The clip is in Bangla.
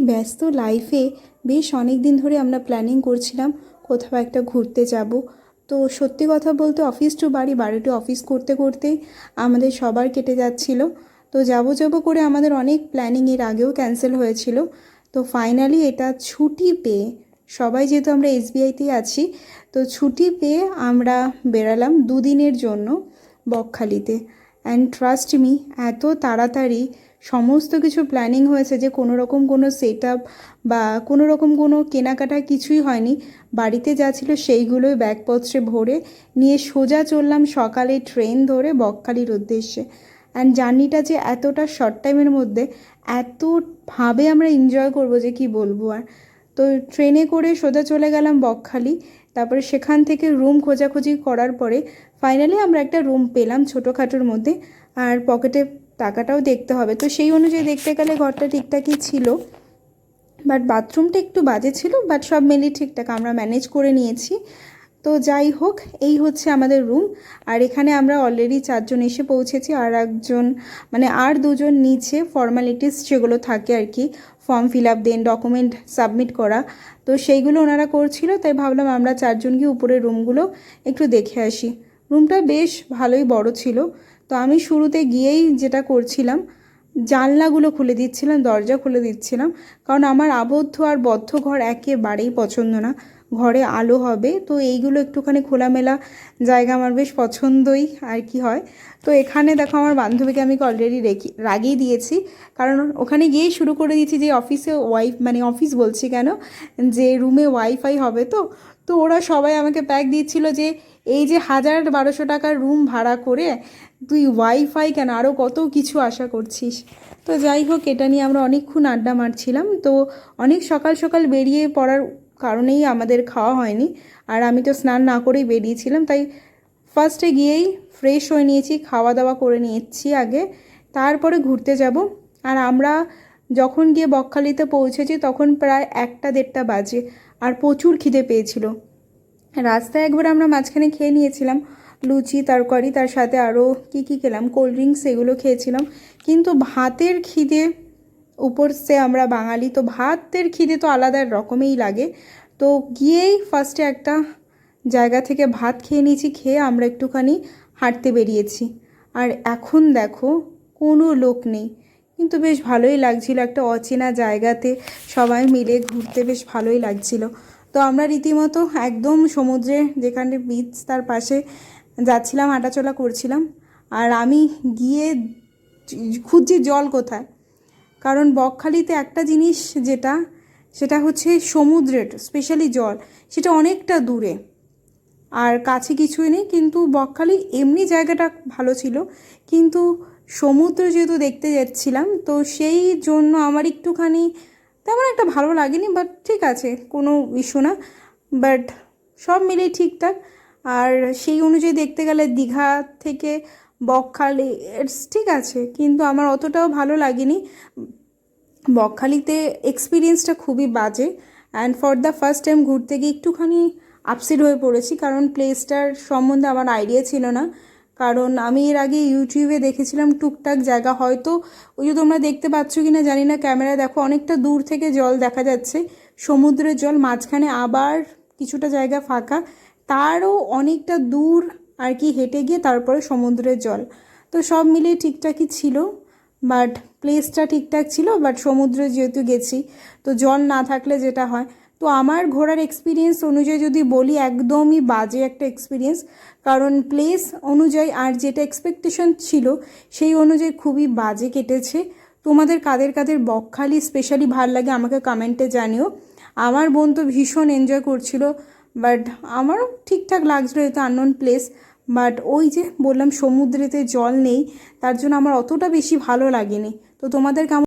ব্যস্ত লাইফে বেশ অনেক দিন ধরে আমরা প্ল্যানিং করছিলাম কোথাও একটা ঘুরতে যাব। তো সত্যি কথা বলতে অফিস টু বাড়ি, বাড়ি টু অফিস করতে করতেই আমাদের সবার কেটে যাচ্ছিল। তো যাব যাব করে আমাদের অনেক প্ল্যানিং এর আগেও ক্যান্সেল হয়েছিল। তো ফাইনালি এটা ছুটি পেয়ে, সবাই যেহেতু আমরা এসবিআইতেই আছি, তো ছুটি পেয়ে আমরা বেরালাম দুদিনের জন্য বকখালিতে। অ্যান্ড ট্রাস্ট মি, এত তাড়াতাড়ি সমস্ত কিছু প্ল্যানিং হয়েছে যে কোনো রকম কোনো সেট আপ বা কোনো রকম কোনো কেনাকাটা কিছুই হয়নি। বাড়িতে যা ছিল সেইগুলোই ব্যাগপত্রে ভরে নিয়ে সোজা চললাম সকালে ট্রেন ধরে বকখালির উদ্দেশ্যে। অ্যান্ড জার্নিটা যে এতটা শর্ট টাইমের মধ্যে এতভাবে আমরা এনজয় করবো যে কি বলবো আর। তো ট্রেনে করে সোজা চলে গেলাম বকখালি। তারপরে সেখান থেকে রুম খোঁজাখুঁজি করার পরে ফাইনালি আমরা একটা রুম পেলাম ছোটোখাটোর মধ্যে। আর পকেটে টাকাটাও দেখতে হবে, তো সেই অনুযায়ী দেখতে গেলে ঘরটা ঠিকঠাকই ছিল, বাট বাথরুমটা একটু বাজে ছিল, বাট সব মিলিয়ে ঠিকঠাক আমরা ম্যানেজ করে নিয়েছি। তো যাই হোক, এই হচ্ছে আমাদের রুম। আর এখানে আমরা অলরেডি 4জন এসে পৌঁছেছি, আর একজন মানে আর দুজন নিচে ফর্মালিটিস যেগুলো থাকে আর কি, ফর্ম ফিল আপ দেন ডকুমেন্ট সাবমিট করা, তো সেইগুলো ওনারা করছিল। তাই ভাবলাম আমরা 4জন গিয়ে উপরের রুমগুলো একটু দেখে আসি। রুমটা বেশ ভালোই বড় ছিল। তো আমি শুরুতে গিয়েই যেটা করছিলাম, জানলাগুলো খুলে দিচ্ছিলাম, দরজা খুলে দিচ্ছিলাম, কারণ আমার আবদ্ধ আর বদ্ধ ঘর একেবারেই পছন্দ না। ঘরে আলো হবে, তো এইগুলো একটুখানি খোলামেলা জায়গা আমার বেশ পছন্দই আর কি হয়। তো এখানে দেখো আমার বান্ধবীকে আমি অলরেডি রাগিয়ে দিয়েছি, কারণ ওখানে গিয়েই শুরু করে দিয়েছি যে অফিসে মানে অফিস বলছি কেন, যে রুমে ওয়াইফাই হবে। তো তো ওরা সবাই আমাকে প্যাক দিচ্ছিল যে এই যে 1000-1200 টাকার রুম ভাড়া করে তুই ওয়াইফাই কেন, আরও কত কিছু আশা করছিস। তো যাই হোক, এটা নিয়ে আমরা অনেকক্ষণ আড্ডা মারছিলাম। তো অনেক সকাল সকাল বেরিয়ে পড়ার কারণেই আমাদের খাওয়া হয়নি, আর আমি তো স্নান না করেই বেরিয়েছিলাম। তাই ফার্স্টে গিয়েই ফ্রেশ হয়ে নিয়েছি, খাওয়া দাওয়া করে নিয়েছি আগে, তারপরে ঘুরতে যাব। আর আমরা যখন গিয়ে বকখালিতে পৌঁছেছি তখন প্রায় 1টা-1:30 বাজে, আর প্রচুর খিদে পেয়েছিল। রাস্তায় একবার আমরা মাঝখানে খেয়ে নিয়েছিলাম লুচি তরকারি, তার সাথে আরও কী খেলাম, কোল্ড ড্রিঙ্কস, এগুলো খেয়েছিলাম। কিন্তু ভাতের খিদে, উপর সে আমরা বাঙালি, তো ভাতের খিদে তো আলাদা রকমেই লাগে। তো গিয়েই ফার্স্টে একটা জায়গা থেকে ভাত খেয়ে নিয়েছি, খেয়ে আমরা একটুখানি হাঁটতে বেরিয়েছি। আর এখন দেখো কোনো লোক নেই, কিন্তু বেশ ভালোই লাগছিল, একটা অচেনা জায়গাতে সবাই মিলে ঘুরতে বেশ ভালোই লাগছিল। তো আমরা রীতিমতো একদম সমুদ্রে, যেখানে বিচ তার পাশে যাচ্ছিলাম, হাঁটাচলা করছিলাম। আর আমি গিয়ে খুঁজছি জল কোথায়, কারণ বকখালিতে একটা জিনিস সেটা হচ্ছে সমুদ্রের স্পেশালি জল, সেটা অনেকটা দূরে আর কাছে কিছুই নেই। কিন্তু বকখালি এমনি জায়গাটা ভালো ছিল, কিন্তু সমুদ্র যেহেতু দেখতে যাচ্ছিলাম, তো সেই জন্য আমার একটুখানি তেমন একটা ভালো লাগেনি। বাট ঠিক আছে, কোনো ইস্যু না, বাট সব মিলেই ঠিকঠাক। আর সেই অনুযায়ী দেখতে গেলে দীঘা থেকে বকখালি ঠিক আছে, কিন্তু আমার অতটাও ভালো লাগেনি। বকখালিতে এক্সপিরিয়েন্সটা খুবই বাজে, and for the first time ঘুরতে গিয়ে একটুখানি আপসেট হয়ে পড়েছি, কারণ প্লেসটার সম্বন্ধে আমার আইডিয়া ছিল না। কারণ আমি এর আগে ইউটিউবে দেখেছিলাম টুকটাক জায়গা, হয়তো ওই যে তোমরা দেখতে পাচ্ছ কি না জানি না, ক্যামেরা দেখো অনেকটা দূর থেকে জল দেখা যাচ্ছে, সমুদ্রের জল, মাঝখানে আবার কিছুটা জায়গা ফাঁকা, তারও অনেকটা দূর আর কি হেঁটে গিয়ে তারপরে সমুদ্রের জল। তো সব মিলিয়ে ঠিকঠাকই ছিল, বাট প্লেসটা ঠিকঠাক ছিল, বাট সমুদ্রে যেহেতু গেছি, তো জল না থাকলে যেটা হয়। তো আমার ঘোরার এক্সপিরিয়েন্স অনুযায়ী যদি বলি, একদমই বাজে একটা এক্সপিরিয়েন্স, কারণ প্লেস অনুযায়ী আর যেটা এক্সপেকটেশন ছিল সেই অনুযায়ী খুবই বাজে কেটেছে। তোমাদের কাদের কাদের বকখালি স্পেশালি ভাল লাগে আমাকে কমেন্টে জানিও। আমার বোন তো ভীষণ এনজয় করছিল, বাট আমারও ঠিকঠাক লাগছিলো, এটা আননোন প্লেস। বাট ওই যে বললাম সমুদ্রেতে জল নেই, তার জন্য আমার অতটা বেশি ভালো লাগেনি। তো তোমাদের কেমন